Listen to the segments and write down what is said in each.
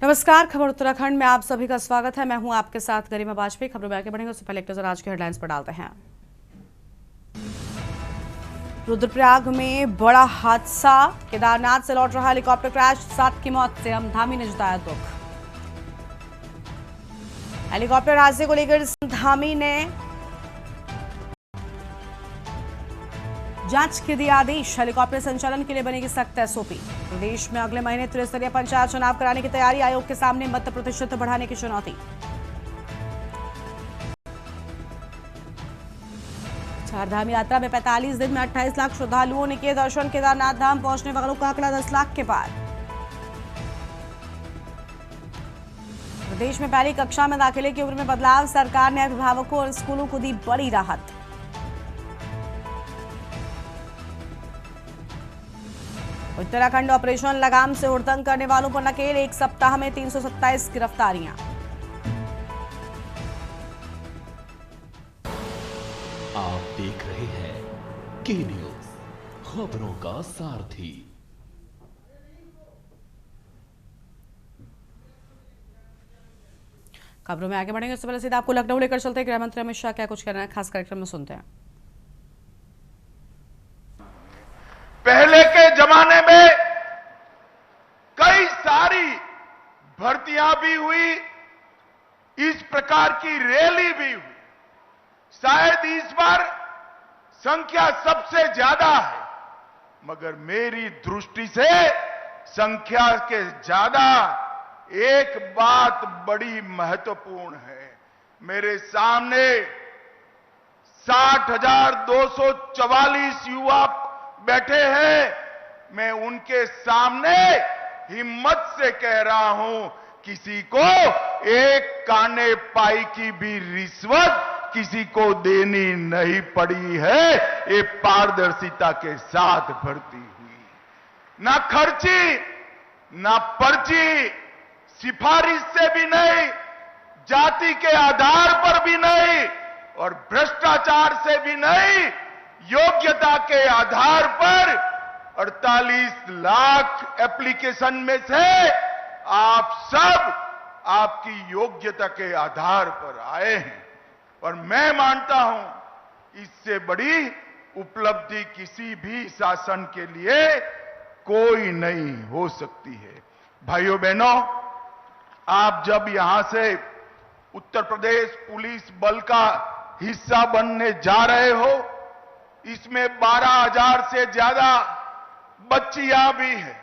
नमस्कार, खबर उत्तराखंड में आप सभी का स्वागत है। मैं हूं आपके साथ गरिमा वाजपेयी। खबरों में आगे बढ़ेंगे उससे पहले एक नजर आज के हेडलाइंस पर डालते हैं। रुद्रप्रयाग में बड़ा हादसा, केदारनाथ से लौट रहा हेलीकॉप्टर क्रैश, 7 की मौत से धामी ने जताया दुख। हेलीकॉप्टर हादसे को लेकर धामी ने जांच के दिए आदेश, हेलीकॉप्टर संचालन के लिए बनेगी सख्त एसओपी। प्रदेश में अगले महीने त्रिस्तरीय पंचायत चुनाव कराने की तैयारी, आयोग के सामने मत प्रतिशत बढ़ाने की चुनौती। चारधाम यात्रा में 45 दिन में 28 लाख श्रद्धालुओं ने किए दर्शन, केदारनाथ धाम पहुंचने वालों का आंकड़ा 10 लाख के पार। प्रदेश में पहली कक्षा में दाखिले की उम्र में बदलाव, सरकार ने अभिभावकों और स्कूलों को दी बड़ी राहत। उत्तराखंड ऑपरेशन लगाम से हुड़दंग करने वालों पर नकेल, एक सप्ताह में 327 गिरफ्तारियां। आप देख रहे हैं के न्यूज, खबरों का सारथी। खबरों में आगे बढ़ेंगे उससे पहले सीधा आपको लखनऊ लेकर चलते हैं। गृह मंत्री अमित शाह क्या कुछ कहना है, खास कार्यक्रम में सुनते हैं। पहले के जमाने में कई सारी भर्तियां भी हुई, इस प्रकार की रैली भी हुई। शायद इस बार संख्या सबसे ज्यादा है, मगर मेरी दृष्टि से संख्या के ज्यादा एक बात बड़ी महत्वपूर्ण है। मेरे सामने 60,244 युवा बैठे हैं। मैं उनके सामने हिम्मत से कह रहा हूं, किसी को एक काने पाई की भी रिश्वत किसी को देनी नहीं पड़ी है। ये पारदर्शिता के साथ भर्ती हुई, ना खर्ची, ना पर्ची, सिफारिश से भी नहीं, जाति के आधार पर भी नहीं और भ्रष्टाचार से भी नहीं, योग्यता के आधार पर 48 लाख एप्लीकेशन में से आप सब आपकी योग्यता के आधार पर आए हैं और मैं मानता हूं इससे बड़ी उपलब्धि किसी भी शासन के लिए कोई नहीं हो सकती है। भाइयों बहनों, आप जब यहां से उत्तर प्रदेश पुलिस बल का हिस्सा बनने जा रहे हो, इसमें 12,000 से ज्यादा बच्चियां भी हैं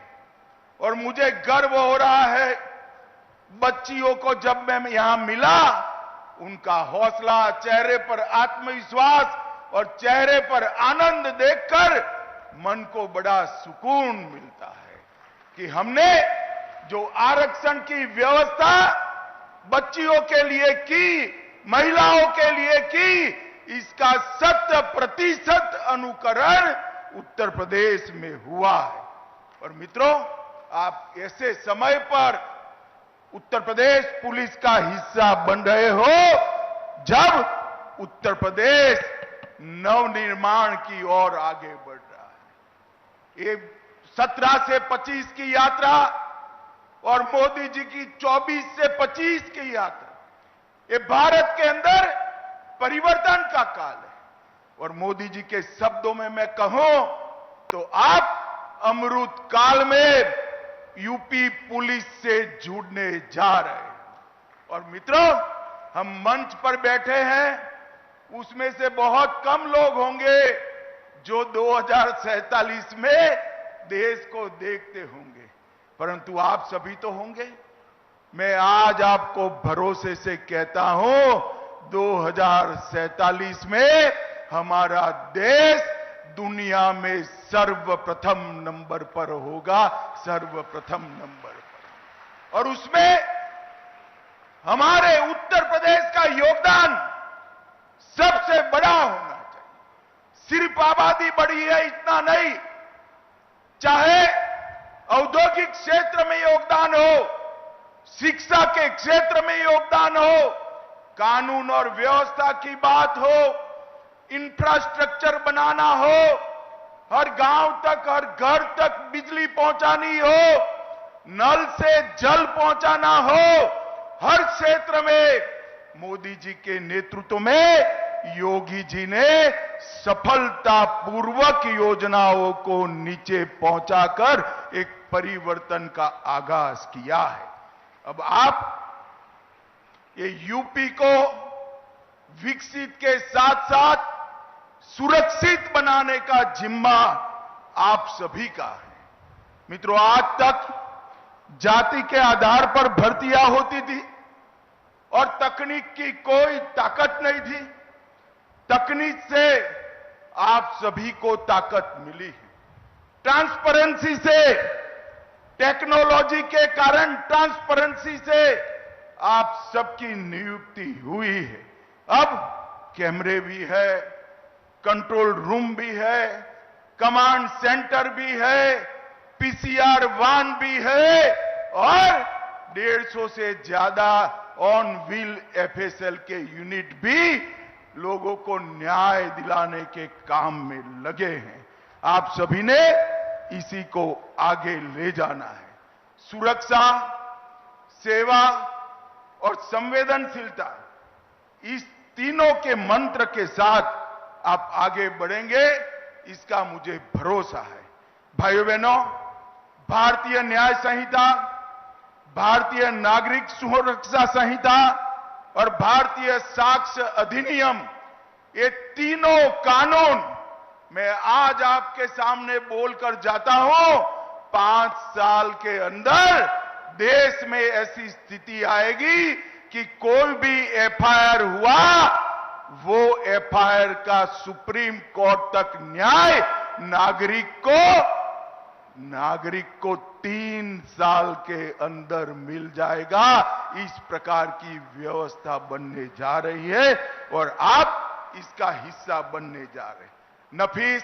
और मुझे गर्व हो रहा है। बच्चियों को जब मैं यहां मिला, उनका हौसला, चेहरे पर आत्मविश्वास और चेहरे पर आनंद देखकर मन को बड़ा सुकून मिलता है कि हमने जो आरक्षण की व्यवस्था बच्चियों के लिए की, महिलाओं के लिए की, इसका 100% अनुकरण उत्तर प्रदेश में हुआ है। और मित्रों, आप ऐसे समय पर उत्तर प्रदेश पुलिस का हिस्सा बन रहे हो जब उत्तर प्रदेश नवनिर्माण की ओर आगे बढ़ रहा है। ये 17 से 25 की यात्रा और मोदी जी की 24 से 25 की यात्रा, ये भारत के अंदर परिवर्तन का काल है। और मोदी जी के शब्दों में मैं कहूं तो आप अमृत काल में यूपी पुलिस से जुड़ने जा रहे हैं। और मित्रों, हम मंच पर बैठे हैं, उसमें से बहुत कम लोग होंगे जो 2047 में देश को देखते होंगे, परंतु आप सभी तो होंगे। मैं आज आपको भरोसे से कहता हूं, 2047 में हमारा देश दुनिया में सर्वप्रथम नंबर पर होगा, सर्वप्रथम नंबर पर। और उसमें हमारे उत्तर प्रदेश का योगदान सबसे बड़ा होना चाहिए। सिर्फ आबादी बढ़ी है इतना नहीं, चाहे औद्योगिक क्षेत्र में योगदान हो, शिक्षा के क्षेत्र में योगदान हो, कानून और व्यवस्था की बात हो, इंफ्रास्ट्रक्चर बनाना हो, हर गांव तक, हर घर तक बिजली पहुंचानी हो, नल से जल पहुंचाना हो, हर क्षेत्र में मोदी जी के नेतृत्व में योगी जी ने सफलतापूर्वक योजनाओं को नीचे पहुंचाकर एक परिवर्तन का आगाज किया है। अब आप ये यूपी को विकसित के साथ साथ सुरक्षित बनाने का जिम्मा आप सभी का है। मित्रों, आज तक जाति के आधार पर भर्तियां होती थी और तकनीक की कोई ताकत नहीं थी। तकनीक से आप सभी को ताकत मिली है। ट्रांसपेरेंसी से, टेक्नोलॉजी के कारण ट्रांसपेरेंसी से आप सबकी नियुक्ति हुई है। अब कैमरे भी है, कंट्रोल रूम भी है, कमांड सेंटर भी है, पीसीआर वाहन भी है और 150 से ज्यादा ऑन व्हील एफएसएल के यूनिट भी लोगों को न्याय दिलाने के काम में लगे हैं। आप सभी ने इसी को आगे ले जाना है। सुरक्षा, सेवा और संवेदनशीलता, इस तीनों के मंत्र के साथ आप आगे बढ़ेंगे, इसका मुझे भरोसा है। भाइयों बहनों, भारतीय न्याय संहिता, भारतीय नागरिक सुरक्षा संहिता और भारतीय साक्ष्य अधिनियम, ये तीनों कानून मैं आज आपके सामने बोलकर जाता हूं। 5 साल के अंदर देश में ऐसी स्थिति आएगी कि कोई भी एफआईआर हुआ, वो एफआईआर का सुप्रीम कोर्ट तक न्याय नागरिक को 3 साल के अंदर मिल जाएगा। इस प्रकार की व्यवस्था बनने जा रही है और आप इसका हिस्सा बनने जा रहे हैं। नफीस,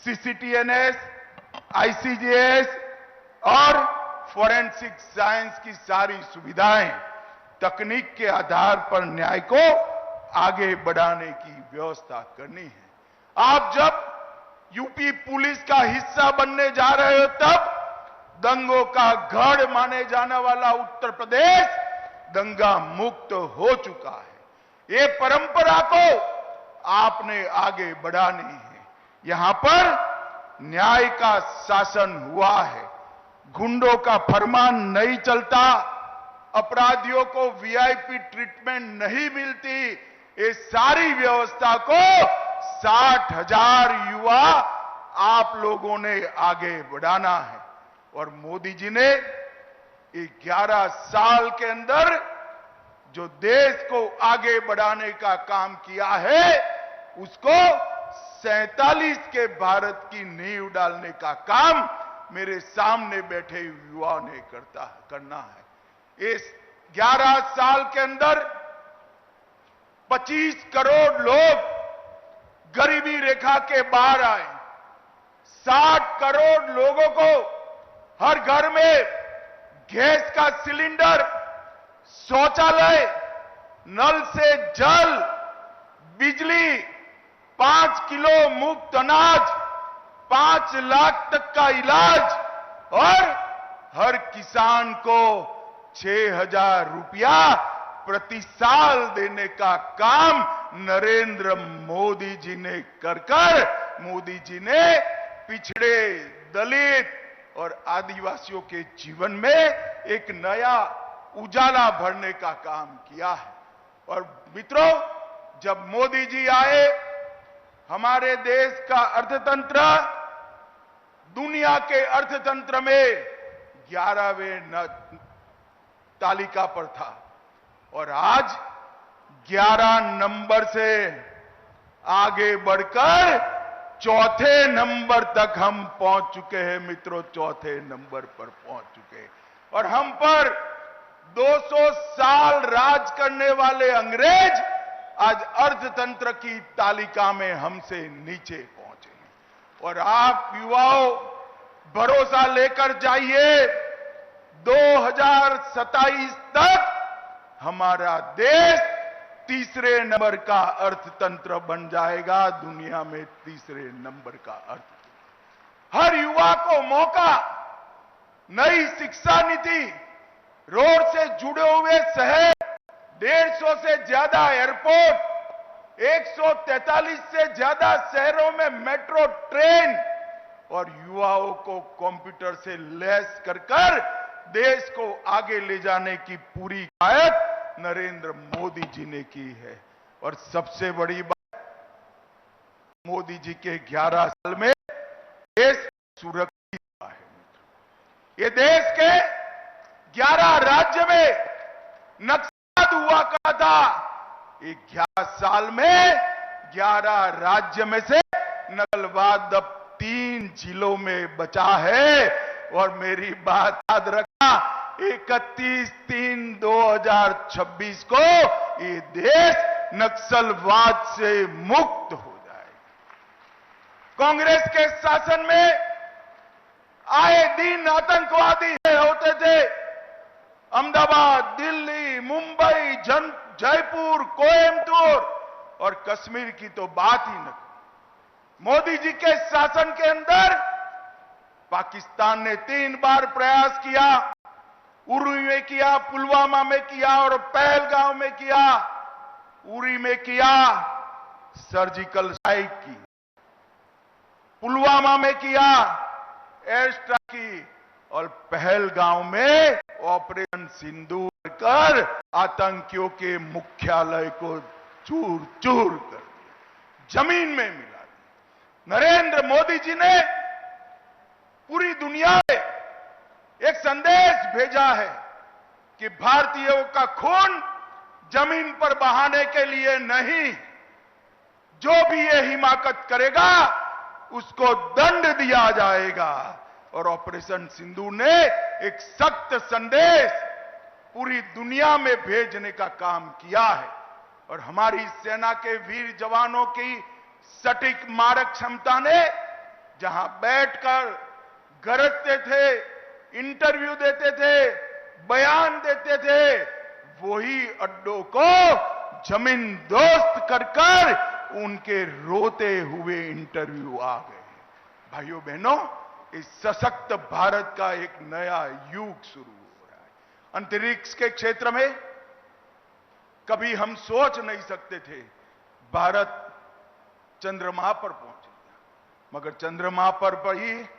सीसीटीएनएस, आईसीजेएस और फोरेंसिक साइंस की सारी सुविधाएं तकनीक के आधार पर न्याय को आगे बढ़ाने की व्यवस्था करनी है। आप जब यूपी पुलिस का हिस्सा बनने जा रहे हो, तब दंगों का गढ़ माने जाने वाला उत्तर प्रदेश दंगा मुक्त हो चुका है। ये परंपरा को आपने आगे बढ़ानी है। यहां पर न्याय का शासन हुआ है, गुंडों का फरमान नहीं चलता, अपराधियों को वीआईपी ट्रीटमेंट नहीं मिलती। ये सारी व्यवस्था को 60,000 युवा आप लोगों ने आगे बढ़ाना है और मोदी जी ने 11 साल के अंदर जो देश को आगे बढ़ाने का काम किया है, उसको 47 के भारत की नींव डालने का काम मेरे सामने बैठे युवाओं ने करना है। इस 11 साल के अंदर 25 करोड़ लोग गरीबी रेखा के बाहर आए। 60 करोड़ लोगों को हर घर में गैस का सिलेंडर, शौचालय, नल से जल, बिजली, 5 किलो मुफ्त अनाज, 5 लाख तक का इलाज और हर किसान को 6,000 रुपया प्रति साल देने का काम नरेंद्र मोदी जी ने मोदी जी ने पिछड़े, दलित और आदिवासियों के जीवन में एक नया उजाला भरने का काम किया है। और मित्रों, जब मोदी जी आए, हमारे देश का अर्थतंत्र दुनिया के अर्थतंत्र में 11वें तालिका पर था और आज 11 नंबर से आगे बढ़कर 4थे नंबर तक हम पहुंच चुके हैं। मित्रों, 4थे नंबर पर पहुंच चुके हैं और हम पर 200 साल राज करने वाले अंग्रेज आज अर्थतंत्र की तालिका में हमसे नीचे पहुंचे हैं। और आप युवाओं भरोसा लेकर जाइए, 2027 तक हमारा देश 3रे नंबर का अर्थतंत्र बन जाएगा, दुनिया में 3रे नंबर का अर्थतंत्र। हर युवा को मौका, नई शिक्षा नीति, रोड से जुड़े हुए शहर, 150 से ज्यादा एयरपोर्ट, 143 से ज्यादा शहरों में मेट्रो ट्रेन और युवाओं को कंप्यूटर से लैस कर देश को आगे ले जाने की पूरी हिदायत नरेंद्र मोदी जी ने की है। और सबसे बड़ी बात, मोदी जी के 11 साल में देश सुरक्षित हुआ है। ये देश के 11 राज्य में नक्सलवाद हुआ करता था, 11 साल में 11 राज्य में से नक्सलवाद अब 3 जिलों में बचा है। और मेरी बात याद रखना, 31/3/2026 को ये देश नक्सलवाद से मुक्त हो जाएगा। कांग्रेस के शासन में आए दिन आतंकवादी होते थे। अहमदाबाद, दिल्ली, मुंबई, जयपुर, कोयम्बटूर और कश्मीर की तो बात ही न। मोदी जी के शासन के अंदर पाकिस्तान ने 3 बार प्रयास किया, उरी में किया, पुलवामा में किया और पहलगांव में किया। उरी में किया, सर्जिकल स्ट्राइक की, पुलवामा में किया, एयर स्ट्राइक की और पहलगांव में ऑपरेशन सिंदूर कर आतंकियों के मुख्यालय को चूर चूर कर दिया, जमीन में मिला दिया। नरेंद्र मोदी जी ने पूरी दुनिया में एक संदेश भेजा है कि भारतीयों का खून जमीन पर बहाने के लिए नहीं, जो भी ये हिमाकत करेगा उसको दंड दिया जाएगा। और ऑपरेशन सिंदूर ने एक सख्त संदेश पूरी दुनिया में भेजने का काम किया है। और हमारी सेना के वीर जवानों की सटीक मारक क्षमता ने जहां बैठकर गरजते थे, इंटरव्यू देते थे, बयान देते थे, वही अड्डों को जमीन दोस्त कर उनके रोते हुए इंटरव्यू आ गए। भाइयों बहनों, इस सशक्त भारत का एक नया युग शुरू हो रहा है। अंतरिक्ष के क्षेत्र में कभी हम सोच नहीं सकते थे भारत चंद्रमा पर पहुंचेगा, मगर चंद्रमा पर ही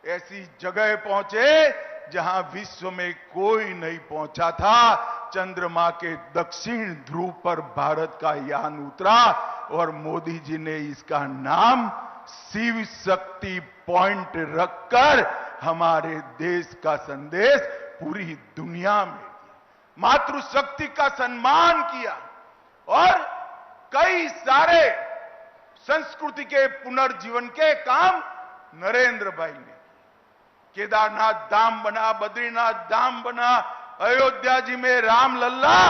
ऐसी जगह पहुंचे जहां विश्व में कोई नहीं पहुंचा था। चंद्रमा के दक्षिण ध्रुव पर भारत का यान उतरा और मोदी जी ने इसका नाम शिव शक्ति पॉइंट रखकर हमारे देश का संदेश पूरी दुनिया में दिया, मातृशक्ति का सम्मान किया और कई सारे संस्कृति के पुनर्जीवन के काम नरेंद्र भाई ने। केदारनाथ धाम बना, बद्रीनाथ धाम बना, अयोध्या जी में रामलल्ला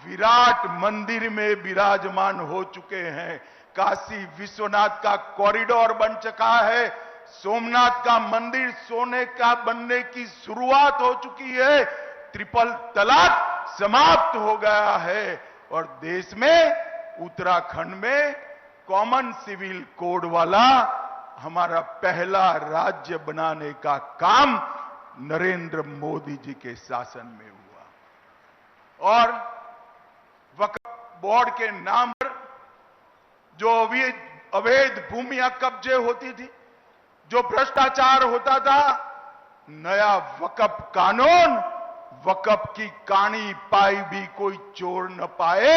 विराट मंदिर में विराजमान हो चुके हैं, काशी विश्वनाथ का कॉरिडोर बन चुका है, सोमनाथ का मंदिर सोने का बनने की शुरुआत हो चुकी है, ट्रिपल तलाक समाप्त हो गया है और देश में उत्तराखंड में कॉमन सिविल कोड वाला हमारा पहला राज्य बनाने का काम नरेंद्र मोदी जी के शासन में हुआ। और वक्फ बोर्ड के नाम पर जो अवैध भूमियां कब्जे होती थी, जो भ्रष्टाचार होता था, नया वक्फ कानून, वक्फ की कानी पाई भी कोई चोर न पाए,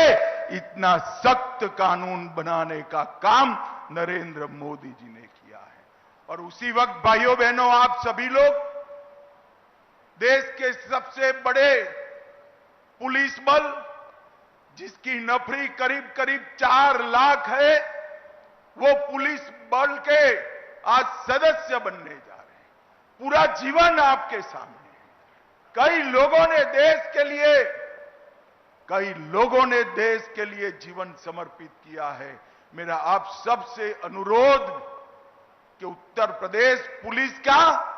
इतना सख्त कानून बनाने का काम नरेंद्र मोदी जी ने किया है। और उसी वक्त भाइयों बहनों, आप सभी लोग देश के सबसे बड़े पुलिस बल, जिसकी नफरी करीब करीब 4 लाख है, वो पुलिस बल के आज सदस्य बनने जा रहे हैं। पूरा जीवन आपके सामने है। कई लोगों ने देश के लिए जीवन समर्पित किया है। मेरा आप सबसे अनुरोध कि उत्तर प्रदेश पुलिस का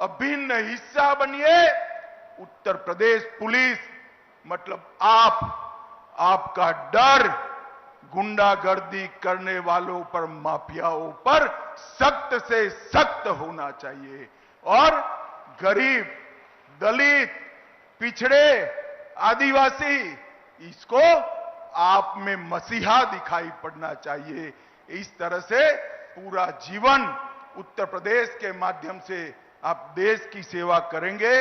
अभिन्न हिस्सा बनिए। उत्तर प्रदेश पुलिस मतलब आपका डर गुंडागर्दी करने वालों पर, माफियाओं पर सख्त से सख्त होना चाहिए और गरीब दलित, पिछड़े, आदिवासी, इसको आप में मसीहा दिखाई पड़ना चाहिए। इस तरह से पूरा जीवन उत्तर प्रदेश के माध्यम से आप देश की सेवा करेंगे,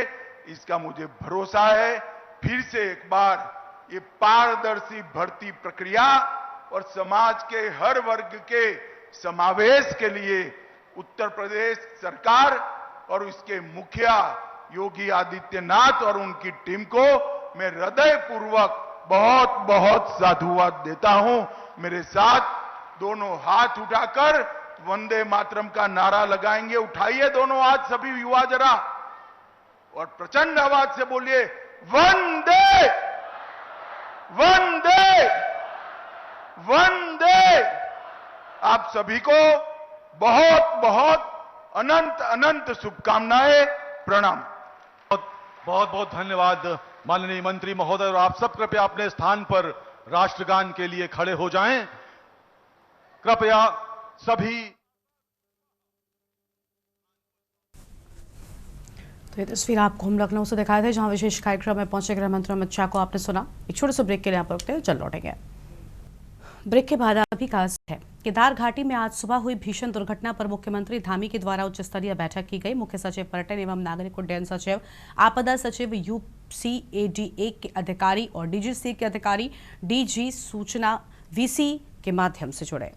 इसका मुझे भरोसा है। फिर से एक बार ये पारदर्शी भर्ती प्रक्रिया और समाज के हर वर्ग के समावेश के लिए उत्तर प्रदेश सरकार और उसके मुखिया योगी आदित्यनाथ और उनकी टीम को मैं हृदयपूर्वक बहुत बहुत साधुवाद देता हूं। मेरे साथ दोनों हाथ उठाकर वंदे मातरम का नारा लगाएंगे। उठाइए दोनों हाथ सभी युवा जरा, और प्रचंड आवाज से बोलिए वंदे वंदे वंदे। आप सभी को बहुत बहुत अनंत अनंत शुभकामनाएं, प्रणाम। बहुत बहुत धन्यवाद माननीय मंत्री महोदय। और आप सब कृपया अपने स्थान पर राष्ट्रगान के लिए खड़े हो जाएं। कृपया सभी। तो ये तस्वीर आपको हम लखनऊ से दिखाए थे, जहां विशेष कार्यक्रम में पहुंचे गृह मंत्री अमित शाह को आपने सुना। एक छोटे से ब्रेक के लिए यहाँ पर रुकते हैं, चल लौटेंगे। ब्रेक के बाद अभी का है केदार घाटी में आज सुबह हुई भीषण दुर्घटना पर मुख्यमंत्री धामी के द्वारा उच्च स्तरीय बैठक की गई। मुख्य सचिव पर्यटन एवं नागरिक उड्डयन सचिव, आपदा सचिव, यूसीएडीए के अधिकारी और डीजीसी के अधिकारी, डीजी सूचना वीसी के माध्यम से जुड़े।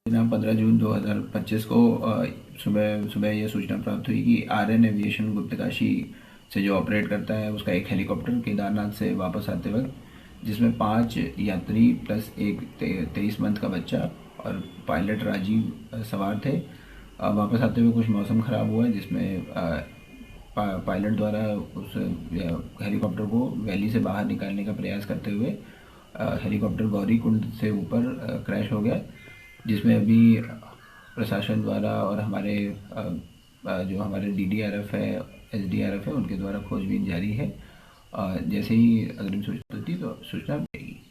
15 जून 2025 को सुबह ये सूचना प्राप्त हुई कि आर्यन एविएशन गुप्तकाशी से जो ऑपरेट करता है उसका एक हेलीकॉप्टर केदारनाथ से वापस आते वक्त, जिसमें 5 यात्री प्लस एक 23 मंथ का बच्चा और पायलट राजीव सवार थे। वापस आते हुए कुछ मौसम ख़राब हुआ, जिसमें पायलट द्वारा उस हेलीकॉप्टर को वैली से बाहर निकालने का प्रयास करते हुए हेलीकॉप्टर गौरीकुंड से ऊपर क्रैश हो गया, जिसमें अभी प्रशासन द्वारा और हमारे जो हमारे डीडीआरएफ है, एसडीआरएफ है, उनके द्वारा खोजबीन जारी है। जैसे ही अग्रिम सूचना होती तो सूचना मिलेगी।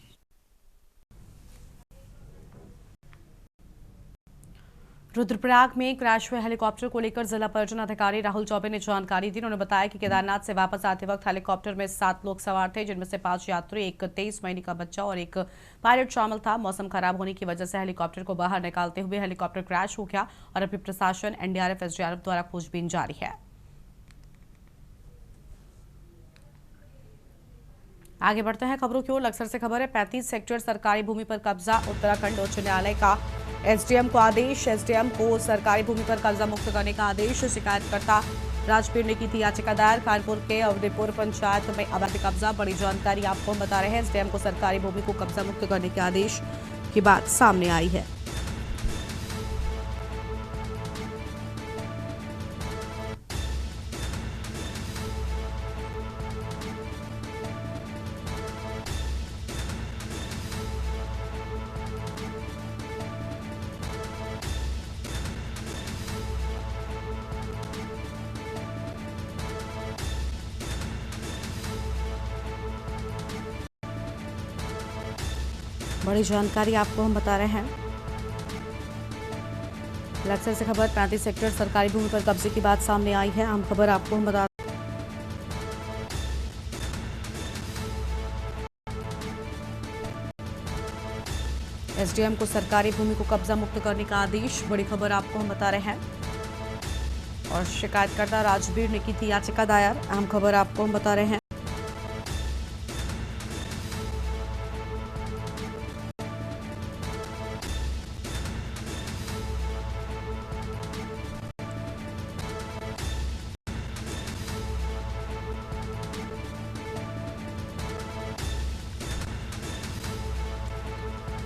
रुद्रप्रयाग में क्रैश हुए हेलीकॉप्टर को लेकर जिला पर्यटन अधिकारी राहुल चौबे ने जानकारी दी। उन्होंने बताया कि केदारनाथ से वापस आते वक्त हेलीकॉप्टर में 7 लोग सवार थे, जिनमें से 5 यात्री, एक 23 महीने का बच्चा और एक पायलट शामिल था। मौसम खराब होने की वजह से हेलीकॉप्टर को बाहर निकालते हुए हेलीकॉप्टर क्रैश हो गया और अभी प्रशासन, एनडीआरएफ, एसडीआरएफ द्वारा खोजबीन जारी है। आगे बढ़ते हैं खबरों की ओर। लक्सर से खबर है, 35 हेक्टेयर सरकारी भूमि पर कब्जा। उत्तराखंड उच्च न्यायालय का एसडीएम को आदेश। एसडीएम को सरकारी भूमि पर कब्जा मुक्त करने का आदेश। शिकायतकर्ता राजपीर ने की थी याचिका दायर। कानपुर के अवधीपुर पंचायत में अवैध कब्जा। बड़ी जानकारी आपको हम बता रहे हैं। एसडीएम को सरकारी भूमि को कब्जा मुक्त करने के आदेश की बात सामने आई है। बड़ी जानकारी आपको हम बता रहे हैं। लक्सर से खबर, 35 हेक्टेयर सरकारी भूमि पर कब्जे की बात सामने आई है। अहम खबर आपको हम बता एसडीएम को सरकारी भूमि को कब्जा मुक्त करने का आदेश। बड़ी खबर आपको हम बता रहे हैं। और शिकायतकर्ता राजवीर ने की थी याचिका दायर। अहम खबर आपको हम बता रहे हैं।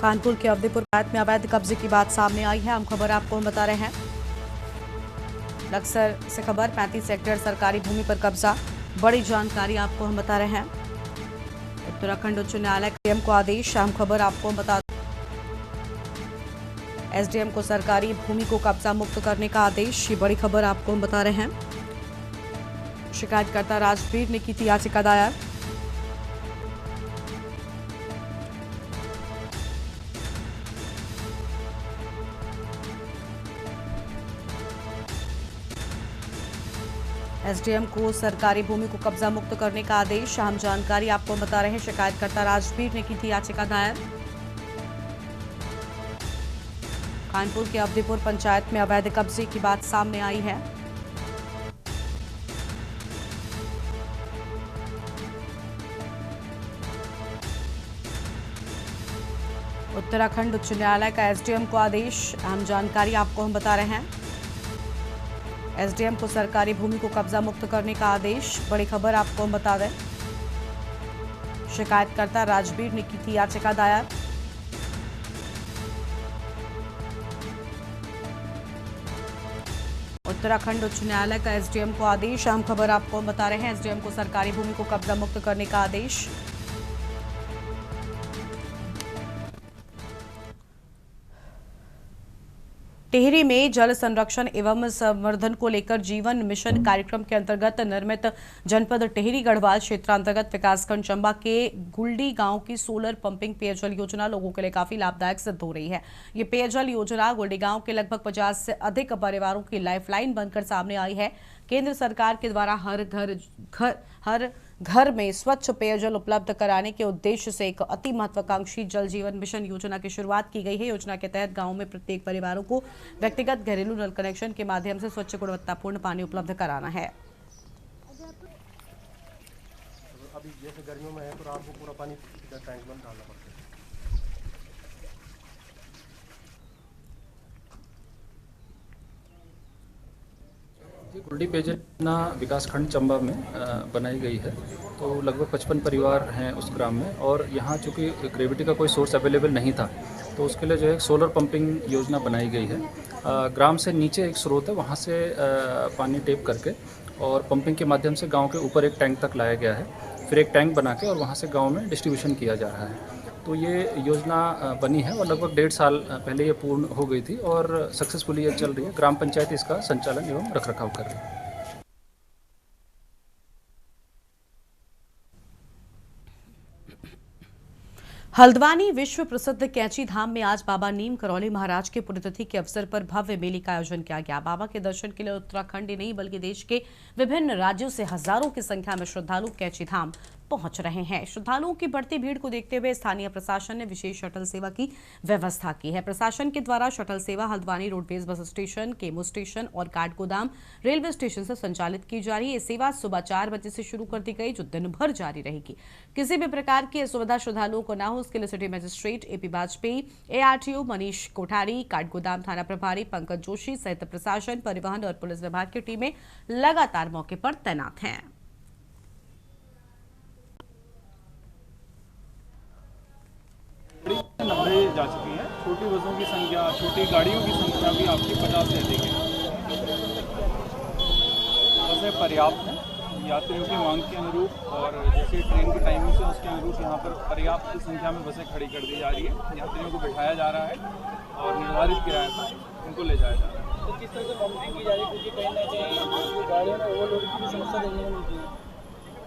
कानपुर के अवधीपुर पंचायत में अवैध कब्जे की बात सामने आई है। हम खबर आपको हम बता रहे हैं। लक्सर से खबर, 35 हेक्टेयर सरकारी भूमि पर कब्जा। बड़ी जानकारी आपको हम बता रहे हैं। उत्तराखंड उच्च न्यायालय एसडीएम को आदेश। अहम खबर आपको हम बता एसडीएम को सरकारी भूमि को कब्जा मुक्त करने का आदेश। ये बड़ी खबर आपको हम बता रहे हैं। शिकायतकर्ता राजवीर ने की थी याचिका दायर। एसडीएम को सरकारी भूमि को कब्जा मुक्त करने का आदेश। अहम जानकारी आपको बता रहे हैं, शिकायतकर्ता राजवीर ने की थी याचिका दायर। कानपुर के अवधीपुर पंचायत में अवैध कब्जे की बात सामने आई है। उत्तराखंड उच्च न्यायालय का एसडीएम को आदेश। अहम जानकारी आपको हम बता रहे हैं, एसडीएम को सरकारी भूमि को कब्जा मुक्त करने का आदेश। बड़ी खबर आपको हम बता दें, शिकायतकर्ता राजवीर ने की थी याचिका दायर। उत्तराखंड उच्च न्यायालय का एसडीएम को आदेश। अहम खबर आपको हम बता रहे हैं, एसडीएम को सरकारी भूमि को कब्जा मुक्त करने का आदेश। टिहरी में जल संरक्षण एवं संवर्धन को लेकर जीवन मिशन कार्यक्रम के अंतर्गत निर्मित जनपद टिहरी गढ़वाल क्षेत्रांतर्गत विकासखंड चंबा के गुलडी गांव की सोलर पंपिंग पेयजल योजना लोगों के लिए काफी लाभदायक सिद्ध हो रही है। ये पेयजल योजना गुलडी गांव के लगभग 50 से अधिक परिवारों की लाइफलाइन बनकर सामने आई है। केंद्र सरकार के द्वारा हर घर में स्वच्छ पेयजल उपलब्ध कराने के उद्देश्य से एक अति महत्वाकांक्षी जल जीवन मिशन योजना की शुरुआत की गई है। योजना के तहत गांव में प्रत्येक परिवारों को व्यक्तिगत घरेलू नल कनेक्शन के माध्यम से स्वच्छ गुणवत्तापूर्ण पानी उपलब्ध कराना है। अभी जैसे गर्मियों में है तो रात को पूरा पानी टैंक में डालना पड़ता है। गुलडी पेयजल योजना विकासखंड चंबा में बनाई गई है। तो लगभग 55 परिवार हैं उस ग्राम में, और यहाँ चूँकि ग्रेविटी का कोई सोर्स अवेलेबल नहीं था तो उसके लिए जो है सोलर पंपिंग योजना बनाई गई है। ग्राम से नीचे एक स्रोत है, वहाँ से पानी टेप करके और पंपिंग के माध्यम से गांव के ऊपर एक टैंक तक लाया गया है। फिर एक टैंक बना के और वहाँ से गांव में डिस्ट्रीब्यूशन किया जा रहा है। तो ये योजना बनी है और लगभग 1.5 साल पहले ये पूर्ण हो गई थी और सक्सेसफुली ये चल रही है। ग्राम पंचायत इसका संचालन एवं रखरखाव कर रही है। हल्द्वानी विश्व प्रसिद्ध कैंची धाम में आज बाबा नीम करौली महाराज की पुण्यतिथि के अवसर पर भव्य मेले का आयोजन किया गया। बाबा के दर्शन के लिए उत्तराखंड ही नहीं बल्कि देश के विभिन्न राज्यों से हजारों की संख्या में श्रद्धालु कैंची धाम पहुंच रहे हैं। श्रद्धालुओं की बढ़ती भीड़ को देखते हुए स्थानीय प्रशासन ने विशेष शटल सेवा की व्यवस्था की है। प्रशासन के द्वारा शटल सेवा Haldwani roadways bus station, chemo station और काठगोदाम रेलवे स्टेशन से संचालित की जा रही है। ये सेवा सुबह 4 बजे से शुरू कर दी गई, जो दिन भर जारी रहेगी। किसी भी प्रकार की असुविधा श्रद्धालुओं को न हो, उसके लिए city magistrate AP Vajpayee, ARTO Manish Kothari, Kathgodam थाना प्रभारी पंकज जोशी सहित प्रशासन, परिवहन और पुलिस विभाग की टीमें लगातार मौके पर तैनात हैं। नब्बे जा चुकी हैं। छोटी बसों की संख्या, छोटी गाड़ियों की संख्या भी आपकी 50 से अधिक है। बसें पर्याप्त हैं यात्रियों की मांग के अनुरूप, और जैसे ट्रेन की टाइमिंग से उसके अनुरूप यहाँ पर पर्याप्त संख्या में बसें खड़ी कर दी जा रही है। यात्रियों को बिठाया जा रहा है और निर्धारित किराए पर उनको ले जाया जा रहा है। तो किस तरह से पंपिंग की जा रही है, क्योंकि कहीं ना कहीं गाड़ियों में ओवरलोड की समस्या देखने को मिलती है।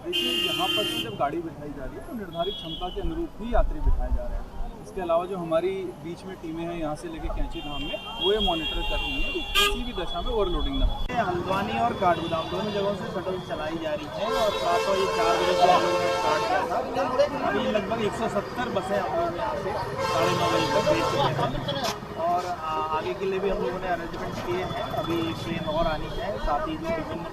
देखिए, यहाँ पर जब गाड़ी बिठाई जा रही है तो निर्धारित क्षमता के अनुरूप ही यात्री बिठाए जा रहे हैं। इसके अलावा जो हमारी बीच में टीमें हैं यहाँ से लेके कैंची धाम में, वो ये मॉनिटर कर रही हैं कि किसी भी दशा में ओवरलोडिंग ना हो। हल्द्वानी और काठगोदाम दोनों जगहों से शटल चलाई जा रही है और साथ ही 4 बजे से हम लोगों ने स्टार्ट किया था। अभी लगभग 170 बसें हम लोग यहाँ से 9:30 बजे तक भेज चुके हैं और आगे के लिए भी हम लोगों ने अरेंजमेंट किए हैं। अभी एक ट्रेन और आनी है, साथ ही जो विभिन्न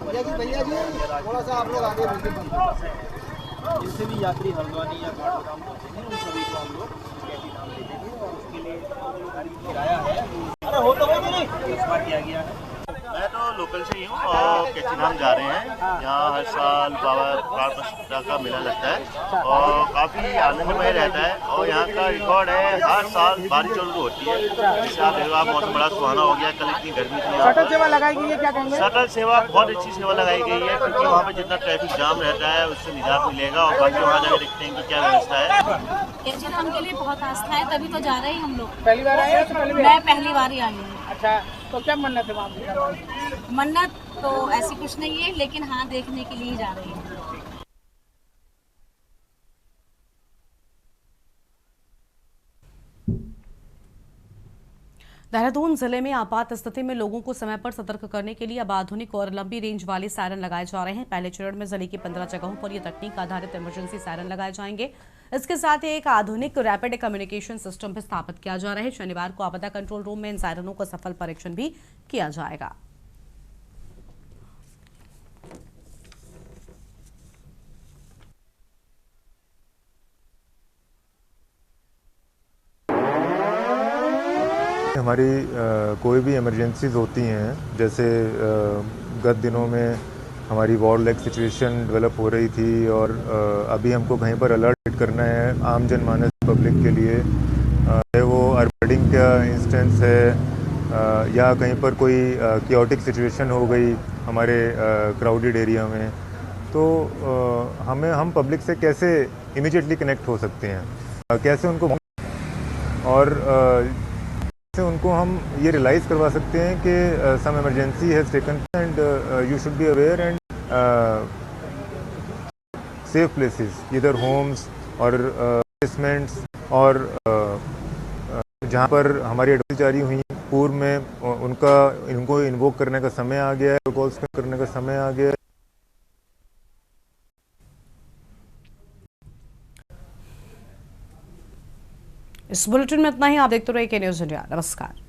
जिनसे भी यात्री हल्द्वानी या काठगोदाम पहुँचेंगे उन सभी को हम लोग कैंची धाम दे देंगे और उसके लिए किराया है वो व्यवस्था किया गया है। मैं तो लोकल से ही हूँ और कैंची धाम जा रहे हैं। यहाँ हर साल बाबा प्राण का मेला लगता है और काफ़ी आनंदमय रहता है और यहाँ का रिकॉर्ड है हर साल बारिश चालू होती है। इसका देखो मौसम बड़ा सुहाना हो गया, कल इतनी गर्मी थी। शटल सेवा लगाई गई है, क्या कहेंगे? शटल सेवा बहुत अच्छी सेवा लगाई गई है, क्योंकि वहाँ पे जितना ट्रैफिक जाम रहता है उससे निजात मिलेगा और बाकी वहाँ जाकर देखते हैं कि क्या व्यवस्था है। कैंची धाम के लिए बहुत आस्था है, तभी तो जा रहे हैं हम लोग। पहली बार आए हैं? मैं पहली बार ही आई हूँ। अच्छा, तो क्या मन्नत है वहाँ? मन्नत तो ऐसी कुछ नहीं है, लेकिन हाँ देखने के लिए ही जा रही है। देहरादून जिले में आपात स्थिति में लोगों को समय पर सतर्क करने के लिए अब आधुनिक और लंबी रेंज वाले सायरन लगाए जा रहे हैं। पहले चरण में जिले की 15 जगहों पर यह तकनीक आधारित इमरजेंसी सायरन लगाए जाएंगे। इसके साथ ही एक आधुनिक रैपिड कम्युनिकेशन सिस्टम भी स्थापित किया जा रहा है। शनिवार को आपदा कंट्रोल रूम में इन सायरनों का सफल परीक्षण भी किया जाएगा। हमारी कोई भी इमरजेंसीज होती हैं, जैसे गत दिनों में हमारी वॉर लाइक सिचुएशन डेवलप हो रही थी और अभी हमको कहीं पर अलर्ट करना है आम जनमानस पब्लिक के लिए, वो अर्बडिंग का इंस्टेंस है या कहीं पर कोई क्योटिक सिचुएशन हो गई हमारे क्राउडेड एरिया में, तो हम पब्लिक से कैसे इमीडिएटली कनेक्ट हो सकते हैं, कैसे उनको और से उनको हम ये रियलाइज़ करवा सकते हैं कि some emergency has taken and you should be aware and safe places, इधर होम्स और प्लेसमेंट्स और जहाँ पर हमारी एडवाइस जारी हुई पूर्व में इनको इन्वोक करने का समय आ गया है, प्रोटोकॉल्स करने का समय आ गया है। इस बुलेटिन में इतना ही। आप देखते रहिए के न्यूज़ इंडिया। नमस्कार।